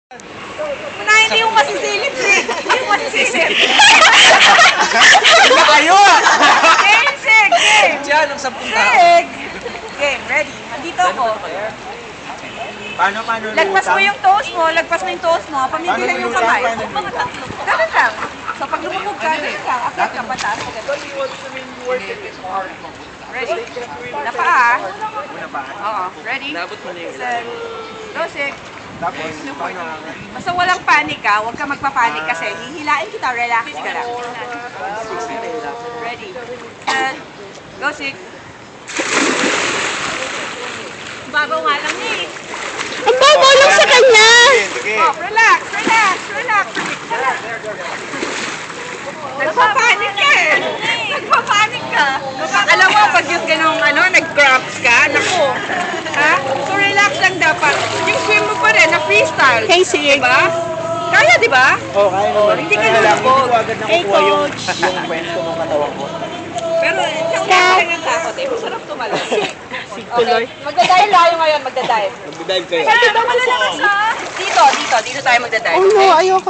Hindi yung masisilip eh. Hindi yung masisilip. Kayo! Game, Sig! Game! Diyan, ang 10 tao. Sig! Game, ready. Andito ako. Paano Lagpas mo yung toes mo, lagpas mo yung toes mo, pamigil lang yung kamay. Mga tatlo. Ganun lang. So pag lumubog ka, ganun lang. Akit ka, pataas ka. Ready? Napaa. Oo, ready? Nabot mo na yung Set. Go, Sig. Tapos, Basta walang panic ka, huwag ka magpapanik kasi hihilain kita, relax ka lang. Ready? Set. Go, Sig. Babaw nga lang eh. Ang babaw lang sa kanya! Oh, relax, relax, relax. Nagpapanik ka eh. Nagpapanik ka. Alam mo, pag yung ganong nag-cramps ka, naku. Ha? So relax lang dapat. Yung swim mo pa rin, na freestyle. Hey, Sig. Diba? Kaya, diba? oh, kaya naman. Hindi ka Kaya lang, hindi lulubog. ko agad nakukuha yung kwento ng katawan ko. Pero ikaw na rin ang takot eh. Masarap tumalon. Okay. Magdadive tayo ngayon, magdadive. Mag-dive kayo. Dito tayo magdadive. Oh no, ayoko